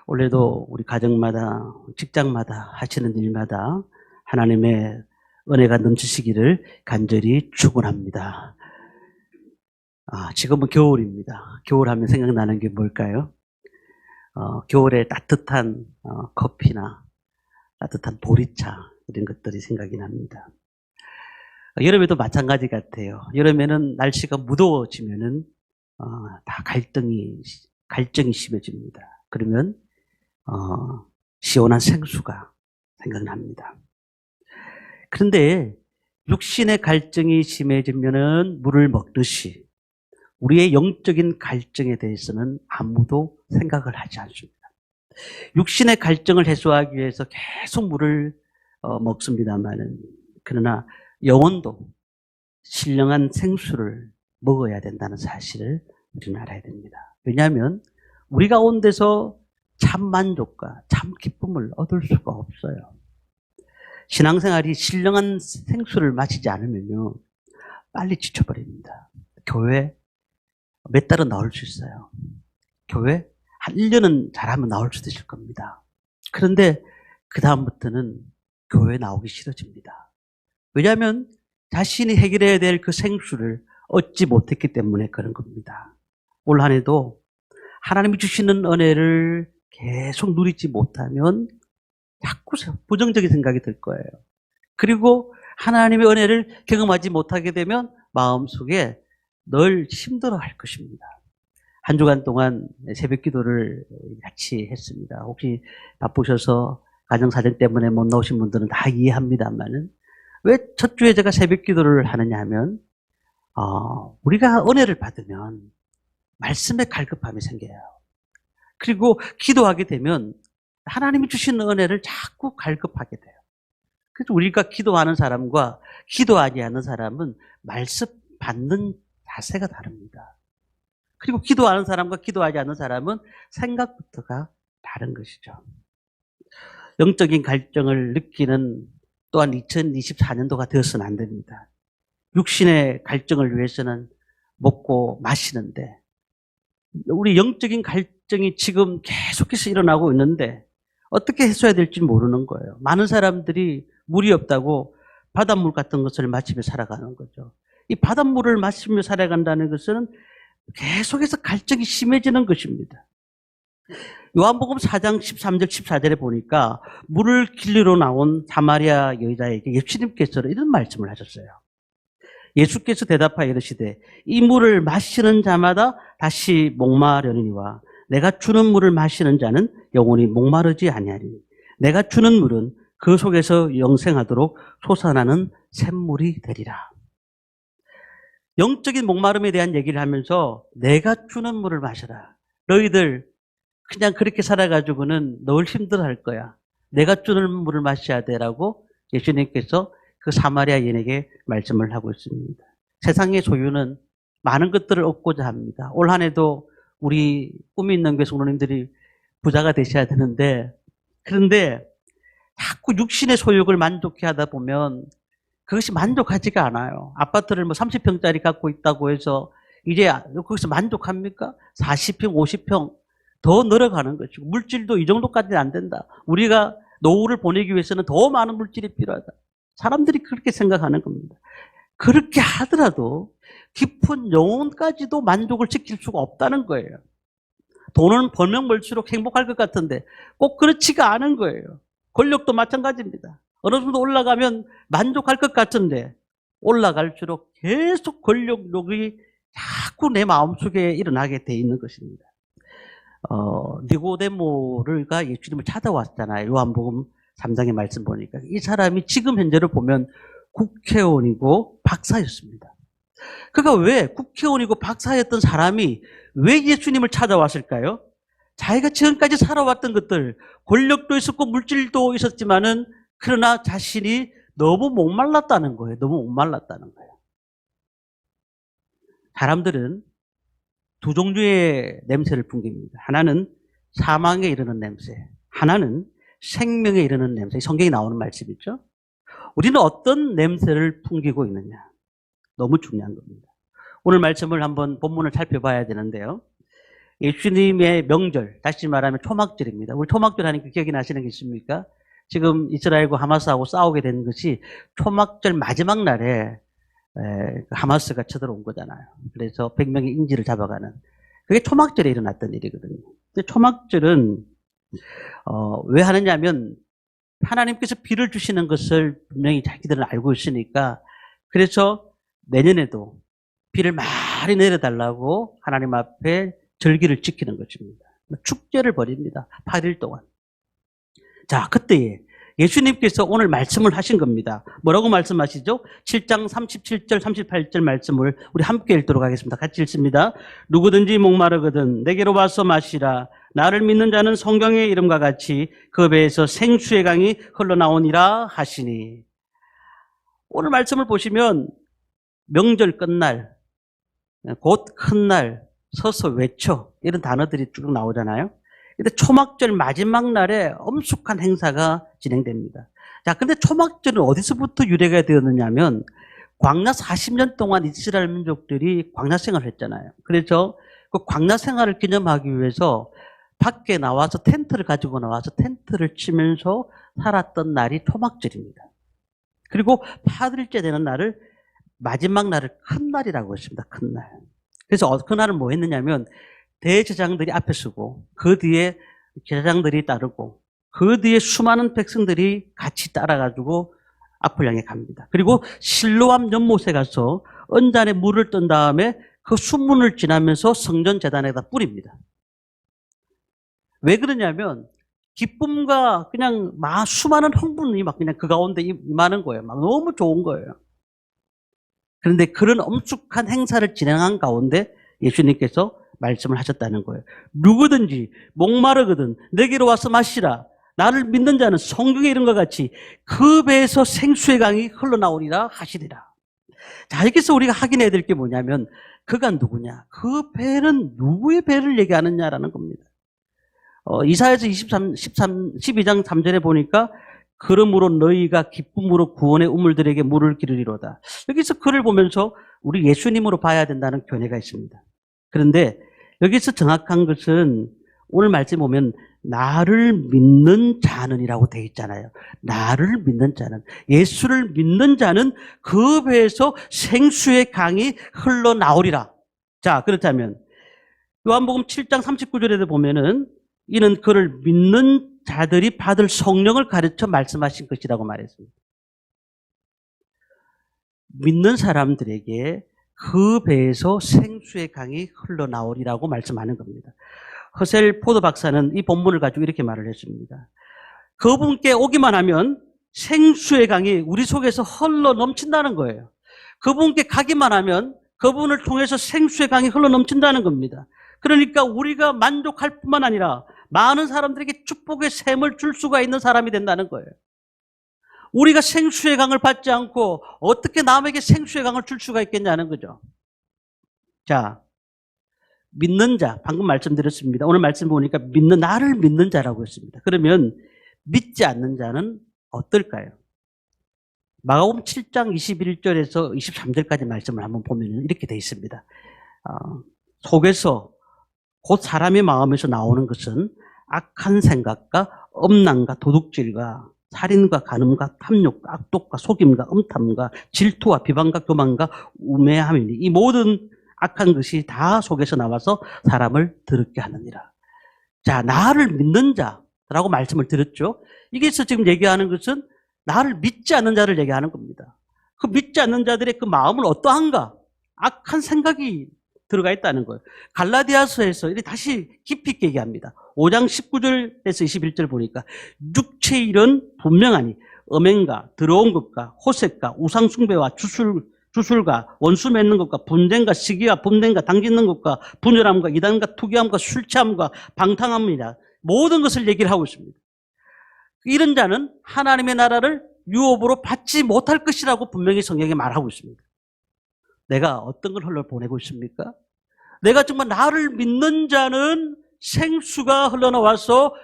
올해도 우리 가정마다, 직장마다 하시는 일마다 하나님의 은혜가 넘치시기를 간절히 축원합니다. 지금은 겨울입니다. 겨울 하면 생각나는 게 뭘까요? 겨울에 따뜻한 커피나 따뜻한 보리차 이런 것들이 생각이 납니다. 여름에도 마찬가지 같아요. 여름에는 날씨가 무더워지면은 다 갈증이 심해집니다. 그러면 시원한 생수가 생각납니다. 그런데 육신의 갈증이 심해지면은 물을 먹듯이 우리의 영적인 갈증에 대해서는 아무도 생각을 하지 않습니다. 육신의 갈증을 해소하기 위해서 계속 물을 먹습니다만은, 그러나 영혼도 신령한 생수를 먹어야 된다는 사실을 우리는 알아야 됩니다. 왜냐하면 우리 가운데서 참 만족과 참 기쁨을 얻을 수가 없어요. 신앙생활이 신령한 생수를 마시지 않으면요, 빨리 지쳐버립니다. 교회 몇 달은 나올 수 있어요. 교회 한 1년은 잘하면 나올 수도 있을 겁니다. 그런데 그 다음부터는 교회 나오기 싫어집니다. 왜냐하면 자신이 해결해야 될 그 생수를 얻지 못했기 때문에 그런 겁니다. 올 한 해도 하나님이 주시는 은혜를 계속 누리지 못하면 자꾸 부정적인 생각이 들 거예요. 그리고 하나님의 은혜를 경험하지 못하게 되면 마음속에 늘 힘들어할 것입니다. 한 주간 동안 새벽 기도를 같이 했습니다. 혹시 바쁘셔서 가정사정 때문에 못 나오신 분들은 다 이해합니다만은, 왜 첫 주에 제가 새벽 기도를 하느냐 하면 우리가 은혜를 받으면 말씀에 갈급함이 생겨요. 그리고 기도하게 되면 하나님이 주시는 은혜를 자꾸 갈급하게 돼요. 그래서 우리가 기도하는 사람과 기도하지 않는 사람은 말씀 받는 자세가 다릅니다. 그리고 기도하는 사람과 기도하지 않는 사람은 생각부터가 다른 것이죠. 영적인 갈증을 느끼는 또한 2024년도가 되어서는 안 됩니다. 육신의 갈증을 위해서는 먹고 마시는데, 우리 영적인 갈증이 지금 계속해서 일어나고 있는데 어떻게 해소해야 될지 모르는 거예요. 많은 사람들이 물이 없다고 바닷물 같은 것을 마시며 살아가는 거죠. 이 바닷물을 마시며 살아간다는 것은 계속해서 갈증이 심해지는 것입니다. 요한복음 4장 13절 14절에 보니까 물을 길리로 나온 사마리아 여자에게 예수님께서 이런 말씀을 하셨어요. 예수께서 대답하여 이르시되 이 물을 마시는 자마다 다시 목마르니와 내가 주는 물을 마시는 자는 영원히 목마르지 아니하리니 내가 주는 물은 그 속에서 영생하도록 솟아나는 샘물이 되리라. 영적인 목마름에 대한 얘기를 하면서 내가 주는 물을 마셔라. 너희들 그냥 그렇게 살아가지고는 늘 힘들어할 거야. 내가 주는 물을 마셔야 되라고 예수님께서 그 사마리아 여인에게 말씀을 하고 있습니다. 세상의 소유는 많은 것들을 얻고자 합니다. 올 한 해도 우리 꿈이 있는 교회 성도님들이 부자가 되셔야 되는데, 그런데 자꾸 육신의 소욕을 만족해 하다 보면 그것이 만족하지가 않아요. 아파트를 30평짜리 갖고 있다고 해서 이제 거기서 만족합니까? 40평, 50평 더 늘어가는 것이고, 물질도 이 정도까지는 안 된다. 우리가 노후를 보내기 위해서는 더 많은 물질이 필요하다. 사람들이 그렇게 생각하는 겁니다. 그렇게 하더라도 깊은 영혼까지도 만족을 지킬 수가 없다는 거예요. 돈은 벌면 벌수록 행복할 것 같은데 꼭 그렇지가 않은 거예요. 권력도 마찬가지입니다. 어느 정도 올라가면 만족할 것 같은데 올라갈수록 계속 권력욕이 자꾸 내 마음속에 일어나게 돼 있는 것입니다. 니고데모가 예수님을 찾아왔잖아요. 요한복음 3장의 말씀 보니까 이 사람이 지금 현재를 보면 국회의원이고 박사였습니다. 그가 왜 국회의원이고 박사였던 사람이 왜 예수님을 찾아왔을까요? 자기가 지금까지 살아왔던 것들, 권력도 있었고 물질도 있었지만은 그러나 자신이 너무 목말랐다는 거예요. 너무 목말랐다는 거예요. 사람들은 두 종류의 냄새를 풍깁니다. 하나는 사망에 이르는 냄새, 하나는 생명에 이르는 냄새. 성경에 나오는 말씀이죠. 우리는 어떤 냄새를 풍기고 있느냐, 너무 중요한 겁니다. 오늘 말씀을 한번 본문을 살펴봐야 되는데요. 예수님의 명절, 다시 말하면 초막절입니다. 우리 초막절 하니까 기억이 나시는 게 있습니까? 지금 이스라엘과 하마스하고 싸우게 된 것이 초막절 마지막 날에 하마스가 쳐들어온 거잖아요. 그래서 100명의 인질을 잡아가는. 그게 초막절에 일어났던 일이거든요. 근데 초막절은 왜 하느냐면 하나님께서 비를 주시는 것을 분명히 자기들은 알고 있으니까, 그래서 내년에도 비를 많이 내려달라고 하나님 앞에 절기를 지키는 것입니다. 축제를 벌입니다. 8일 동안. 자, 그때에 예수님께서 오늘 말씀을 하신 겁니다. 뭐라고 말씀하시죠? 7장 37절, 38절 말씀을 우리 함께 읽도록 하겠습니다. 같이 읽습니다. 누구든지 목마르거든 내게로 와서 마시라. 나를 믿는 자는 성경의 이름과 같이 그 배에서 생수의 강이 흘러나오니라 하시니. 오늘 말씀을 보시면 명절 끝날, 곧 큰 날, 서서 외쳐, 이런 단어들이 쭉 나오잖아요. 근데 초막절 마지막 날에 엄숙한 행사가 진행됩니다. 자, 근데 초막절은 어디서부터 유래가 되었느냐면 광야 40년 동안 이스라엘 민족들이 광야 생활을 했잖아요. 그래서 그 광야 생활을 기념하기 위해서 밖에 나와서 텐트를 가지고 나와서 텐트를 치면서 살았던 날이 초막절입니다. 그리고 8일째 되는 날을 마지막 날을 큰 날이라고 했습니다. 큰 날. 그래서 그 날은 뭐 했느냐면 대제사장들이 앞에 서고 그 뒤에 제사장들이 따르고 그 뒤에 수많은 백성들이 같이 따라가지고 앞을 향해 갑니다. 그리고 실로암 연못에 가서 언잔에 물을 뜬 다음에 그 수문을 지나면서 성전 제단에다 뿌립니다. 왜 그러냐면 기쁨과 그냥 수많은 흥분이 막 그냥 그 가운데 임하는 거예요. 막 너무 좋은 거예요. 그런데 그런 엄숙한 행사를 진행한 가운데 예수님께서 말씀을 하셨다는 거예요. 누구든지 목마르거든 내게로 와서 마시라. 나를 믿는 자는 성경의 이름과 같이 그 배에서 생수의 강이 흘러나오리라 하시리라. 자, 여기서 우리가 확인해야 될 게 뭐냐면 그가 누구냐? 그 배는 누구의 배를 얘기하느냐라는 겁니다. 이사야서 12장 3절에 보니까 그러므로 너희가 기쁨으로 구원의 우물들에게 물을 기르리로다. 여기서 글을 보면서 우리 예수님으로 봐야 된다는 견해가 있습니다. 그런데 여기서 정확한 것은 오늘 말씀 보면 나를 믿는 자는이라고 되어 있잖아요. 나를 믿는 자는, 예수를 믿는 자는 그 배에서 생수의 강이 흘러나오리라. 자, 그렇다면 요한복음 7장 39절에 보면은 이는 그를 믿는 자들이 받을 성령을 가르쳐 말씀하신 것이라고 말했습니다. 믿는 사람들에게 그 배에서 생수의 강이 흘러나오리라고 말씀하는 겁니다. 허셀 포도 박사는 이 본문을 가지고 이렇게 말을 했습니다. 그분께 오기만 하면 생수의 강이 우리 속에서 흘러 넘친다는 거예요. 그분께 가기만 하면 그분을 통해서 생수의 강이 흘러 넘친다는 겁니다. 그러니까 우리가 만족할 뿐만 아니라 많은 사람들에게 축복의 샘을 줄 수가 있는 사람이 된다는 거예요. 우리가 생수의 강을 받지 않고 어떻게 남에게 생수의 강을 줄 수가 있겠냐는 거죠. 자, 믿는 자, 방금 말씀드렸습니다. 오늘 말씀 보니까 나를 믿는 자라고 했습니다. 그러면 믿지 않는 자는 어떨까요? 마가복음 7장 21절에서 23절까지 말씀을 한번 보면 이렇게 되어 있습니다. 속에서 곧 사람의 마음에서 나오는 것은 악한 생각과 음란과 도둑질과 살인과 간음과 탐욕과 악독과 속임과 음탐과 질투와 비방과 교만과 우매함이니 이 모든 악한 것이 다 속에서 나와서 사람을 더럽게 하느니라. 자, 나를 믿는 자라고 말씀을 드렸죠. 여기서 지금 얘기하는 것은 나를 믿지 않는 자를 얘기하는 겁니다. 그 믿지 않는 자들의 그 마음은 어떠한가? 악한 생각이 들어가 있다는 거예요. 갈라디아서에서 이렇게 다시 깊이 있게 얘기합니다. 5장 19절에서 21절 보니까 육체의 일은 분명하니 음행과 더러운 것과 호색과 우상숭배와 주술과 원수 맺는 것과 분쟁과 시기와 분쟁과 당짓는 것과 분열함과 이단과 투기함과 술 취함과 방탕함이라 모든 것을 얘기를 하고 있습니다. 이런 자는 하나님의 나라를 유업으로 받지 못할 것이라고 분명히 성경에 말하고 있습니다. 내가 어떤 걸 흘러보내고 있습니까? 내가 정말 나를 믿는 자는 생수가 흘러나와서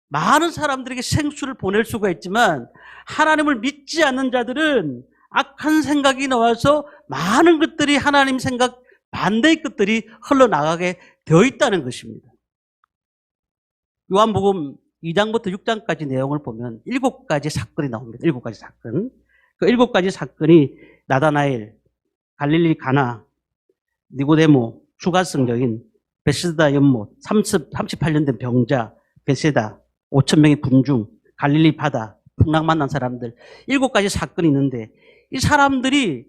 많은 사람들에게 생수를 보낼 수가 있지만 하나님을 믿지 않는 자들은 악한 생각이 나와서 많은 것들이 하나님 생각 반대의 것들이 흘러나가게 되어 있다는 것입니다. 요한복음 2장부터 6장까지 내용을 보면 7가지 사건이 나옵니다. 7가지 사건. 그 7가지 사건이 나다나엘, 갈릴리 가나, 니고데모, 추가성 여인, 베스다 연못, 38년 된 병자, 베세다, 5,000명의 군중, 갈릴리 바다, 풍랑 만난 사람들, 7가지 사건이 있는데 이 사람들이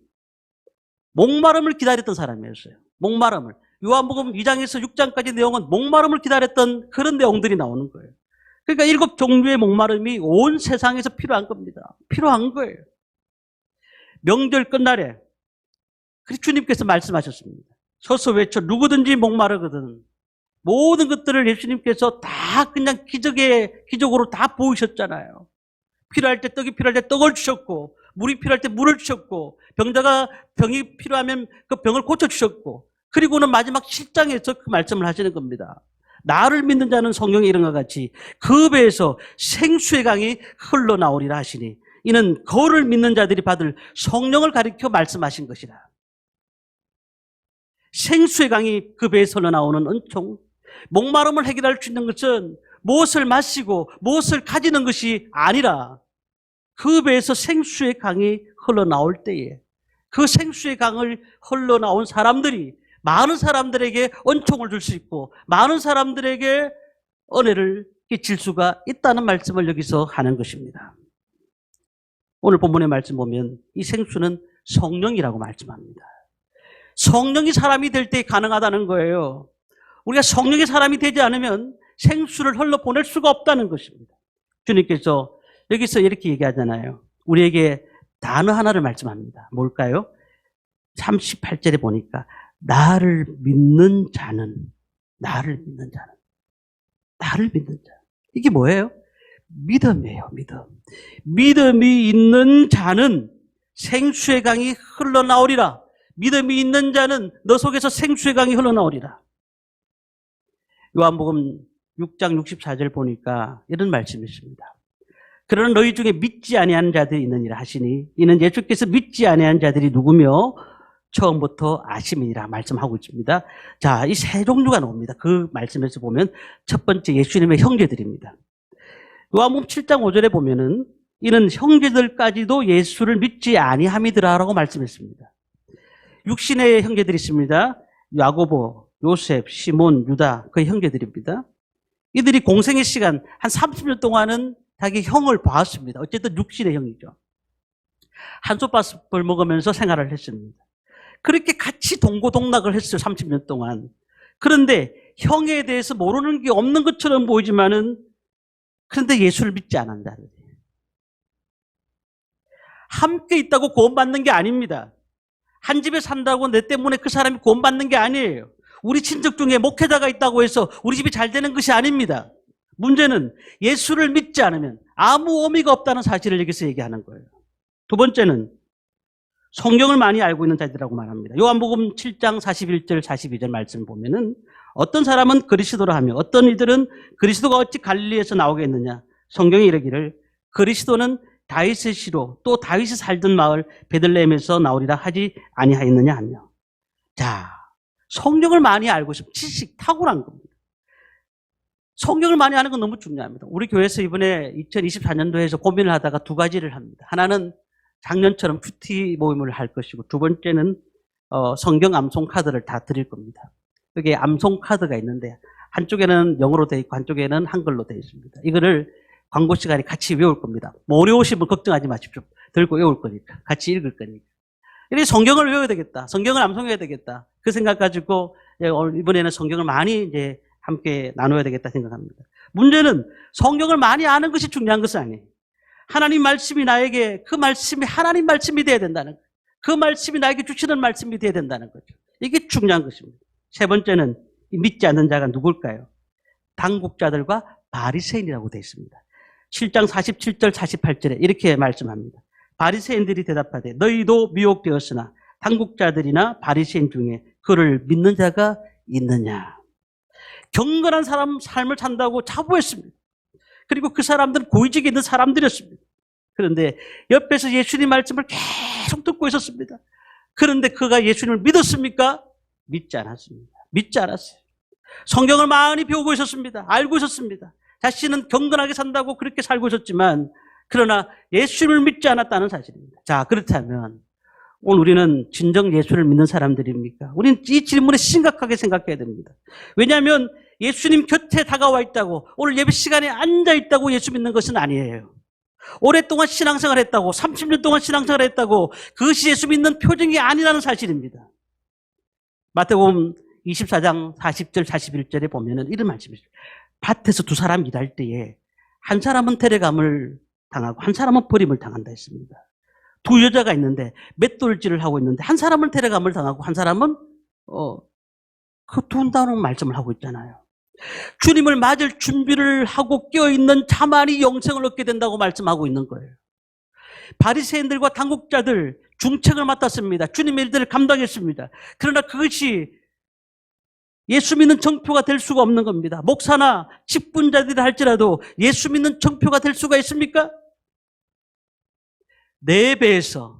목마름을 기다렸던 사람이었어요. 목마름을. 요한복음 2장에서 6장까지 내용은 목마름을 기다렸던 그런 내용들이 나오는 거예요. 그러니까 7종류의 목마름이 온 세상에서 필요한 겁니다. 필요한 거예요. 명절 끝날에 주님께서 말씀하셨습니다. 서서 외쳐 누구든지 목마르거든. 모든 것들을 예수님께서 다 그냥 기적으로 다 보이셨잖아요. 필요할 때 떡이 필요할 때 떡을 주셨고, 물이 필요할 때 물을 주셨고, 병자가 병이 필요하면 그 병을 고쳐주셨고, 그리고는 마지막 7장에서 그 말씀을 하시는 겁니다. 나를 믿는 자는 성경에 이런 것 같이 그 배에서 생수의 강이 흘러나오리라 하시니 이는 그를 믿는 자들이 받을 성령을 가리켜 말씀하신 것이라. 생수의 강이 그 배에서 흘러나오는 은총, 목마름을 해결할 수 있는 것은 무엇을 마시고 무엇을 가지는 것이 아니라 그 배에서 생수의 강이 흘러나올 때에 그 생수의 강을 흘러나온 사람들이 많은 사람들에게 은총을 줄 수 있고 많은 사람들에게 은혜를 끼칠 수가 있다는 말씀을 여기서 하는 것입니다. 오늘 본문의 말씀 보면 이 생수는 성령이라고 말씀합니다. 성령이 사람이 될 때 가능하다는 거예요. 우리가 성령의 사람이 되지 않으면 생수를 흘러보낼 수가 없다는 것입니다. 주님께서 여기서 이렇게 얘기하잖아요. 우리에게 단어 하나를 말씀합니다. 뭘까요? 38절에 보니까 나를 믿는 자는 나를 믿는 자. 이게 뭐예요? 믿음이에요. 믿음이 있는 자는 생수의 강이 흘러나오리라. 믿음이 있는 자는 너 속에서 생수의 강이 흘러나오리라. 요한복음 6장 64절 보니까 이런 말씀이 있습니다. 그러나 너희 중에 믿지 아니하는 자들이 있느니라 하시니 이는 예수께서 믿지 아니하는 자들이 누구며 처음부터 아심이니라 말씀하고 있습니다. 자, 이 세 종류가 나옵니다. 그 말씀에서 보면 첫 번째 예수님의 형제들입니다. 요한복음 7장 5절에 보면은 이는 형제들까지도 예수를 믿지 아니함이더라라고 말씀했습니다. 육신의 형제들이 있습니다. 야고보, 요셉, 시몬, 유다 그 형제들입니다. 이들이 공생의 시간 한 30년 동안은 자기 형을 봐왔습니다. 어쨌든 육신의 형이죠. 한솥밥을 먹으면서 생활을 했습니다. 그렇게 같이 동고동락을 했어요. 30년 동안. 그런데 형에 대해서 모르는 게 없는 것처럼 보이지만은 그런데 예수를 믿지 않는다. 함께 있다고 구원받는 게 아닙니다. 한 집에 산다고 내 때문에 그 사람이 구원받는 게 아니에요. 우리 친척 중에 목회자가 있다고 해서 우리 집이 잘 되는 것이 아닙니다. 문제는 예수를 믿지 않으면 아무 의미가 없다는 사실을 여기서 얘기하는 거예요. 두 번째는 성경을 많이 알고 있는 자들이라고 말합니다. 요한복음 7장 41절 42절 말씀 보면은 어떤 사람은 그리스도라 하며 어떤 이들은 그리스도가 어찌 갈릴리에서 나오겠느냐. 성경이 이르기를 그리스도는 다윗의 시로 또 다윗이 살던 마을 베들레헴에서 나오리라 하지 아니하였느냐 하며. 자, 성경을 많이 알고 있으면 지식 탁월한 겁니다. 성경을 많이 아는 건 너무 중요합니다. 우리 교회에서 이번에 2024년도에서 고민을 하다가 두 가지를 합니다. 하나는 작년처럼 큐티 모임을 할 것이고 두 번째는 성경 암송 카드를 다 드릴 겁니다. 여기에 암송 카드가 있는데 한쪽에는 영어로 되어 있고 한쪽에는 한글로 되어 있습니다. 이거를 광고 시간에 같이 외울 겁니다. 뭐 어려우시면 걱정하지 마십시오. 들고 외울 거니까. 같이 읽을 거니까. 이렇게 성경을 외워야 되겠다. 성경을 암송해야 되겠다. 그 생각 가지고 이번에는 성경을 많이 이제 함께 나눠야 되겠다 생각합니다. 문제는 성경을 많이 아는 것이 중요한 것은 아니에요. 하나님 말씀이 나에게 그 말씀이 하나님 말씀이 돼야 된다는 거예요. 그 말씀이 나에게 주시는 말씀이 돼야 된다는 거죠. 이게 중요한 것입니다. 세 번째는 믿지 않는 자가 누굴까요? 당국자들과 바리새인이라고 되어 있습니다. 7장 47절 48절에 이렇게 말씀합니다. 바리새인들이 대답하되 너희도 미혹되었으나 당국자들이나 바리새인 중에 그를 믿는 자가 있느냐. 경건한 사람 삶을 산다고 자부했습니다. 그리고 그 사람들은 고위직에 있는 사람들이었습니다. 그런데 옆에서 예수님 말씀을 계속 듣고 있었습니다. 그런데 그가 예수님을 믿었습니까? 믿지 않았습니다. 믿지 않았어요. 성경을 많이 배우고 있었습니다. 알고 있었습니다. 자신은 경건하게 산다고 그렇게 살고 있었지만 그러나 예수를 믿지 않았다는 사실입니다. 자, 그렇다면 오늘 우리는 진정 예수를 믿는 사람들입니까? 우리는 이 질문에 심각하게 생각해야 됩니다. 왜냐하면 예수님 곁에 다가와 있다고, 오늘 예배 시간에 앉아 있다고 예수 믿는 것은 아니에요. 오랫동안 신앙생활 했다고, 30년 동안 신앙생활 했다고, 그것이 예수 믿는 표징이 아니라는 사실입니다. 마태복음 24장 40절 41절에 보면은 이런 말씀이 있어요. 밭에서 두 사람 일할 때에 한 사람은 데려감을 당하고 한 사람은 버림을 당한다 했습니다. 두 여자가 있는데 맷돌질을 하고 있는데 한 사람은 데려감을 당하고 한 사람은 그 두다는 말씀을 하고 있잖아요. 주님을 맞을 준비를 하고 깨어있는 자만이 영생을 얻게 된다고 말씀하고 있는 거예요. 바리새인들과 당국자들 중책을 맡았습니다. 주님의 일들을 감당했습니다. 그러나 그것이 예수 믿는 정표가 될 수가 없는 겁니다. 목사나 직분자들이 할지라도 예수 믿는 정표가 될 수가 있습니까? 내 배에서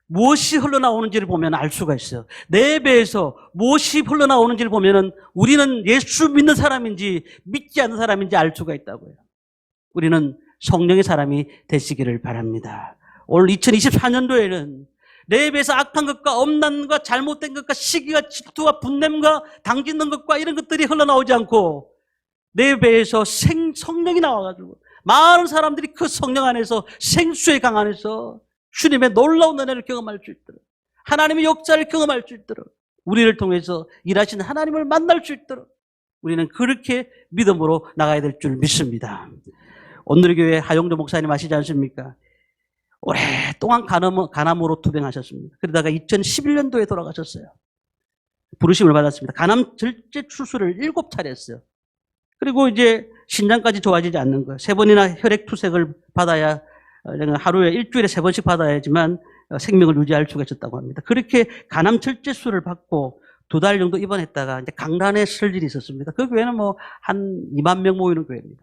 무엇이 흘러나오는지를 보면 알 수가 있어요. 내 배에서 무엇이 흘러나오는지를 보면 우리는 예수 믿는 사람인지 믿지 않는 사람인지 알 수가 있다고요. 우리는 성령의 사람이 되시기를 바랍니다. 올 2024년도에는 내 배에서 악한 것과 엄난과 잘못된 것과 시기와 질투와 분냄과 당짓는 것과 이런 것들이 흘러나오지 않고 내 배에서 성령이 나와가지고 많은 사람들이 그 성령 안에서 생수의 강 안에서 주님의 놀라운 은혜를 경험할 수 있도록, 하나님의 역사를 경험할 수 있도록, 우리를 통해서 일하시는 하나님을 만날 수 있도록 우리는 그렇게 믿음으로 나가야 될 줄 믿습니다. 오늘의 교회 하용조 목사님 아시지 않습니까? 오랫동안 간암으로 투병하셨습니다. 그러다가 2011년도에 돌아가셨어요. 부르심을 받았습니다. 간암 절제 수술을 7차례 했어요. 그리고 이제 신장까지 좋아지지 않는 거예요. 3번이나 혈액 투석을 받아야, 하루에 일주일에 3번씩 받아야지만 생명을 유지할 수가 있었다고 합니다. 그렇게 간암 절제술을 받고 2달 정도 입원했다가 이제 강단에 설 일이 있었습니다. 그 교회는 한 2만 명 모이는 교회입니다.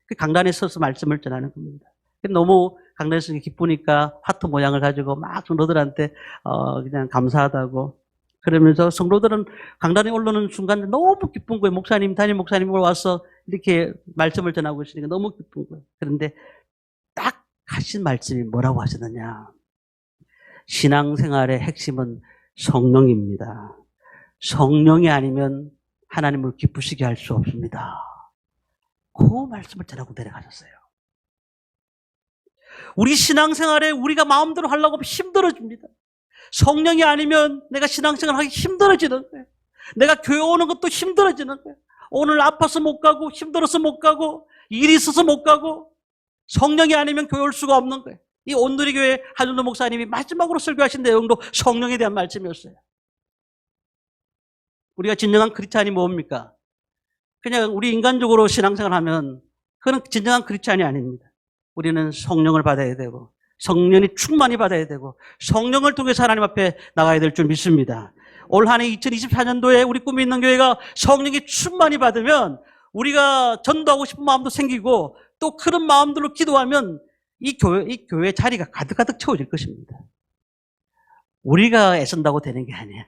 그 강단에 서서 말씀을 전하는 겁니다. 너무 강단에서 기쁘니까 하트 모양을 가지고 막 성도들한테 그냥 감사하다고 그러면서 성도들은 강단에 올라오는 순간 너무 기쁜 거예요. 목사님, 담임 목사님 와서 이렇게 말씀을 전하고 있으니까 너무 기쁜 거예요. 그런데 딱 하신 말씀이 뭐라고 하시느냐. 신앙생활의 핵심은 성령입니다. 성령이 아니면 하나님을 기쁘시게 할 수 없습니다. 그 말씀을 전하고 내려가셨어요. 우리 신앙생활에 우리가 마음대로 하려고 하면 힘들어집니다. 성령이 아니면 내가 신앙생활 하기 힘들어지는 거예요. 내가 교회 오는 것도 힘들어지는 거예요. 오늘 아파서 못 가고 힘들어서 못 가고 일이 있어서 못 가고 성령이 아니면 교회 올 수가 없는 거예요. 이 온누리 교회 하준도 목사님이 마지막으로 설교하신 내용도 성령에 대한 말씀이었어요. 우리가 진정한 크리스찬이 뭡니까? 그냥 우리 인간적으로 신앙생활 하면 그건 진정한 크리스찬이 아닙니다. 우리는 성령을 받아야 되고 성령이 충만히 받아야 되고 성령을 통해서 하나님 앞에 나가야 될 줄 믿습니다. 올 한 해 2024년도에 우리 꿈이 있는 교회가 성령이 충만히 받으면 우리가 전도하고 싶은 마음도 생기고 또 그런 마음들로 기도하면 이 교회 자리가 가득가득 채워질 것입니다. 우리가 애쓴다고 되는 게 아니야.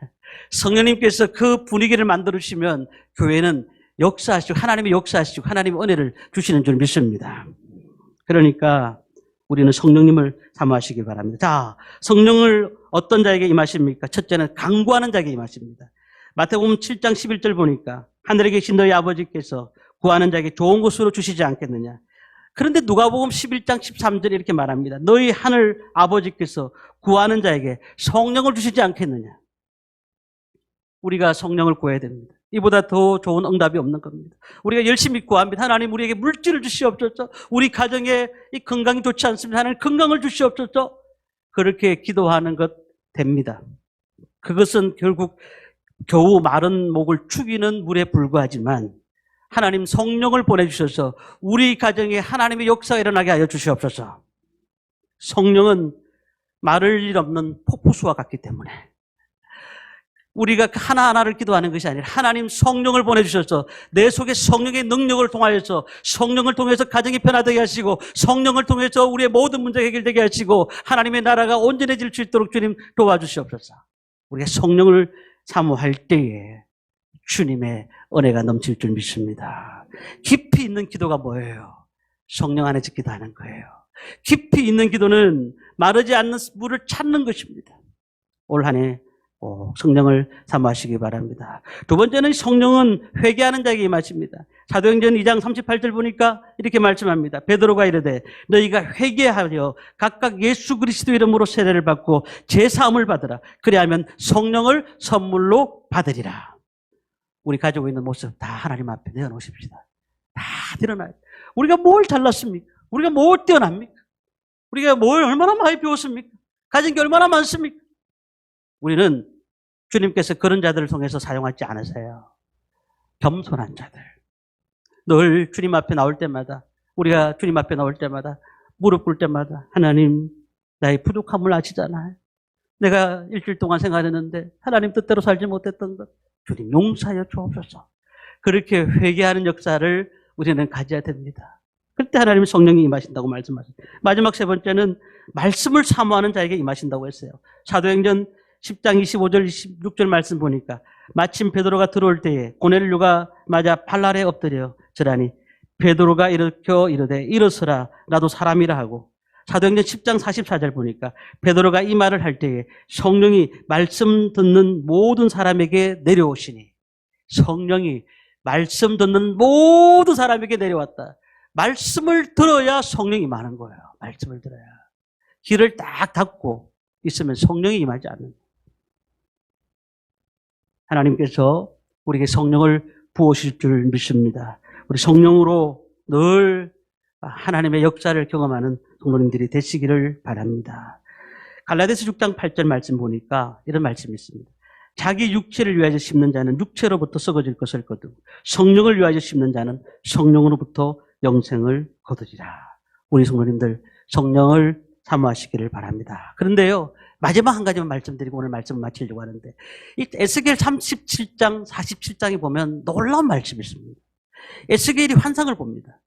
성령님께서 그 분위기를 만들어주시면 교회는 역사하시고 하나님의 역사하시고 하나님의 은혜를 주시는 줄 믿습니다. 그러니까 우리는 성령님을 사모하시기 바랍니다. 자, 성령을 어떤 자에게 임하십니까? 첫째는 강구하는 자에게 임하십니다. 마태복음 7장 11절 보니까 하늘에 계신 너희 아버지께서 구하는 자에게 좋은 것으로 주시지 않겠느냐. 그런데 누가복음 11장 13절에 이렇게 말합니다. 너희 하늘 아버지께서 구하는 자에게 성령을 주시지 않겠느냐. 우리가 성령을 구해야 됩니다. 이보다 더 좋은 응답이 없는 겁니다. 우리가 열심히 구합니다. 하나님 우리에게 물질을 주시옵소서. 우리 가정에 이 건강이 좋지 않습니다. 하나님 건강을 주시옵소서. 그렇게 기도하는 것 됩니다. 그것은 결국 겨우 마른 목을 축이는 물에 불과하지만 하나님 성령을 보내주셔서 우리 가정에 하나님의 역사가 일어나게 하여 주시옵소서. 성령은 마를 일 없는 폭포수와 같기 때문에 우리가 하나하나를 기도하는 것이 아니라 하나님 성령을 보내주셔서 내 속에 성령의 능력을 통하여서 성령을 통해서 가정이 변화되게 하시고 성령을 통해서 우리의 모든 문제가 해결되게 하시고 하나님의 나라가 온전해질 수 있도록 주님 도와주시옵소서. 우리가 성령을 사모할 때에 주님의 은혜가 넘칠 줄 믿습니다. 깊이 있는 기도가 뭐예요? 성령 안에서 기도하는 거예요. 깊이 있는 기도는 마르지 않는 물을 찾는 것입니다. 올 한 해 성령을 사모하시기 바랍니다. 두 번째는 성령은 회개하는 자에게 임하십니다. 사도행전 2장 38절 보니까 이렇게 말씀합니다. 베드로가 이르되 너희가 회개하여 각각 예수 그리스도 이름으로 세례를 받고 제사함을 받으라. 그리하면 성령을 선물로 받으리라. 우리 가지고 있는 모습 다 하나님 앞에 내어놓으십시다. 다 드러나요. 우리가 뭘 잘났습니까? 우리가 뭘 뛰어납니까? 우리가 뭘 얼마나 많이 배웠습니까? 가진 게 얼마나 많습니까? 우리는 주님께서 그런 자들을 통해서 사용하지 않으세요. 겸손한 자들. 늘 주님 앞에 나올 때마다, 우리가 주님 앞에 나올 때마다, 무릎 꿇을 때마다 하나님 나의 부족함을 아시잖아요. 내가 일주일 동안 생활했는데 하나님 뜻대로 살지 못했던 것 주님 용서하여 주옵소서. 그렇게 회개하는 역사를 우리는 가져야 됩니다. 그때 하나님 성령이 임하신다고 말씀하셨어요. 마지막 세 번째는 말씀을 사모하는 자에게 임하신다고 했어요. 사도행전 10장 25절 26절 말씀 보니까 마침 베드로가 들어올 때에 고넬료가 맞아 발 아래 엎드려 절하니 베드로가 일으켜 이르되 일어서라 나도 사람이라 하고, 사도행전 10장 44절 보니까 베드로가 이 말을 할 때에 성령이 말씀 듣는 모든 사람에게 내려오시니, 성령이 말씀 듣는 모든 사람에게 내려왔다. 말씀을 들어야 성령이 임하는 거예요. 말씀을 들어야. 귀를 딱 닫고 있으면 성령이 임하지 않는 거예요. 하나님께서 우리에게 성령을 부으실 줄 믿습니다. 우리 성령으로 늘 하나님의 역사를 경험하는 성도님들이 되시기를 바랍니다. 갈라디아서 6장 8절 말씀 보니까 이런 말씀이 있습니다. 자기 육체를 위하여 심는 자는 육체로부터 썩어질 것을 거두고 성령을 위하여 심는 자는 성령으로부터 영생을 거두리라. 우리 성도님들 성령을 사모하시기를 바랍니다. 그런데요, 마지막 한 가지만 말씀드리고 오늘 말씀을 마치려고 하는데, 이 에스겔 37장 47장에 보면 놀라운 말씀이 있습니다. 에스겔이 환상을 봅니다.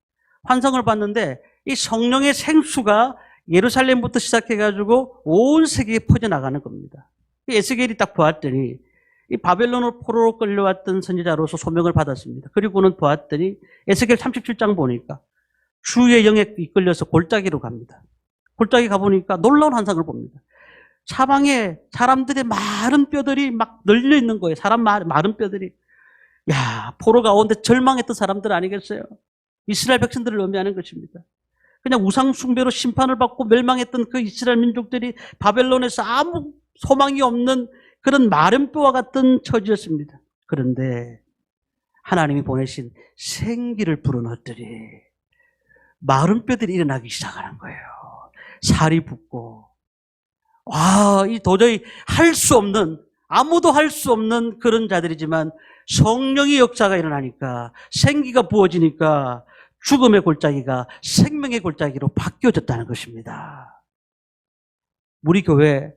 환상을 봤는데 이 성령의 생수가 예루살렘부터 시작해가지고 온 세계에 퍼져나가는 겁니다. 이 에스겔이 딱 보았더니 이 바벨론으로 포로로 끌려왔던 선지자로서 소명을 받았습니다. 그리고는 보았더니 에스겔 37장 보니까 주의 영에 이끌려서 골짜기로 갑니다. 골짜기 가보니까 놀라운 환상을 봅니다. 사방에 사람들의 마른 뼈들이 막 널려 있는 거예요. 사람 마른 뼈들이. 야, 포로 가운데 절망했던 사람들 아니겠어요? 이스라엘 백성들을 의미하는 것입니다. 그냥 우상 숭배로 심판을 받고 멸망했던 그 이스라엘 민족들이 바벨론에서 아무 소망이 없는 그런 마른 뼈와 같은 처지였습니다. 그런데 하나님이 보내신 생기를 불어넣었더니 마른 뼈들이 일어나기 시작하는 거예요. 살이 붙고, 이 도저히 할 수 없는, 아무도 할 수 없는 그런 자들이지만 성령의 역사가 일어나니까, 생기가 부어지니까 죽음의 골짜기가 생명의 골짜기로 바뀌어졌다는 것입니다. 우리 교회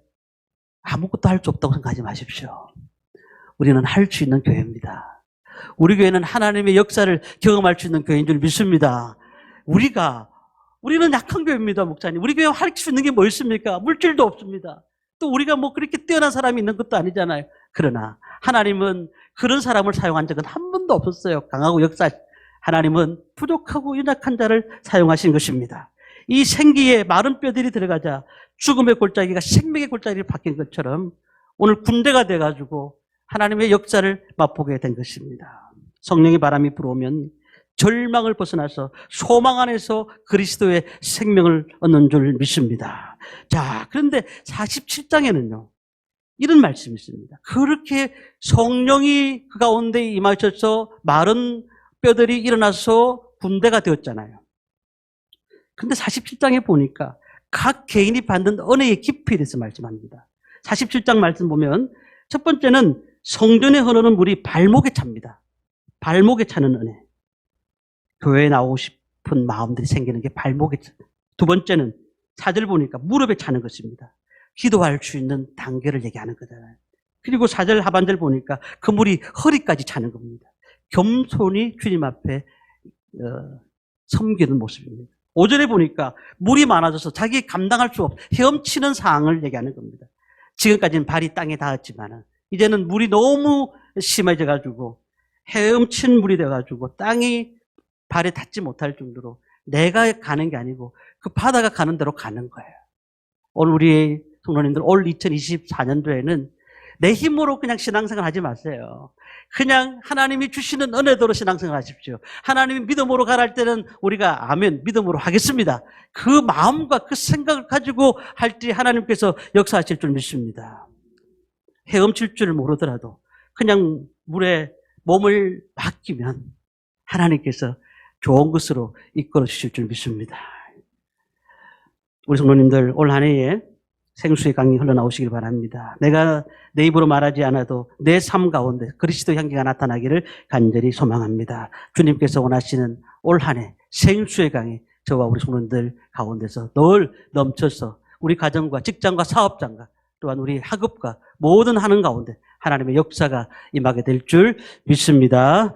아무것도 할 수 없다고 생각하지 마십시오. 우리는 할 수 있는 교회입니다. 우리 교회는 하나님의 역사를 경험할 수 있는 교회인 줄 믿습니다. 우리는 약한 교회입니다, 목사님. 우리 교회 할 수 있는 게 뭐 있습니까? 물질도 없습니다. 또 우리가 뭐 그렇게 뛰어난 사람이 있는 것도 아니잖아요. 그러나 하나님은 그런 사람을 사용한 적은 한 번도 없었어요. 강하고 하나님은 부족하고 연약한 자를 사용하신 것입니다. 이 생기에 마른 뼈들이 들어가자 죽음의 골짜기가 생명의 골짜기로 바뀐 것처럼 오늘 군대가 돼가지고 하나님의 역사를 맛보게 된 것입니다. 성령의 바람이 불어오면 절망을 벗어나서 소망 안에서 그리스도의 생명을 얻는 줄 믿습니다. 자, 그런데 47장에는요, 이런 말씀이 있습니다. 그렇게 성령이 그 가운데 임하셔서 마른 뼈들이 일어나서 군대가 되었잖아요. 근데 47장에 보니까 각 개인이 받는 은혜의 깊이에 대해서 말씀합니다. 47장 말씀 보면 첫 번째는 성전에 흐르는 물이 발목에 찹니다. 발목에 차는 은혜. 교회에 나오고 싶은 마음들이 생기는 게 발목에 차. 두 번째는 4절 보니까 무릎에 차는 것입니다. 기도할 수 있는 단계를 얘기하는 거잖아요. 그리고 4절 하반절 보니까 그 물이 허리까지 차는 겁니다. 겸손히 주님 앞에 섬기는 모습입니다. 5절에 보니까 물이 많아져서 자기 감당할 수 없, 헤엄치는 상황을 얘기하는 겁니다. 지금까지는 발이 땅에 닿았지만 이제는 물이 너무 심해져가지고 헤엄친 물이 돼가지고 땅이 발에 닿지 못할 정도로 내가 가는 게 아니고 그 바다가 가는 대로 가는 거예요. 오늘 우리 성도님들 올 2024년도에는 내 힘으로 그냥 신앙생활 하지 마세요. 그냥 하나님이 주시는 은혜대로 신앙생활 하십시오. 하나님이 믿음으로 가랄 때는 우리가 아멘 믿음으로 하겠습니다. 그 마음과 그 생각을 가지고 할 때 하나님께서 역사하실 줄 믿습니다. 헤엄칠 줄 모르더라도 그냥 물에 몸을 맡기면 하나님께서 좋은 것으로 이끌어 주실 줄 믿습니다. 우리 성도님들 올 한 해에 생수의 강이 흘러나오시길 바랍니다. 내가 내 입으로 말하지 않아도 내 삶 가운데 그리스도 향기가 나타나기를 간절히 소망합니다. 주님께서 원하시는 올 한 해 생수의 강이 저와 우리 성도님들 가운데서 늘 넘쳐서 우리 가정과 직장과 사업장과 또한 우리 학업과 모든 하는 가운데 하나님의 역사가 임하게 될 줄 믿습니다.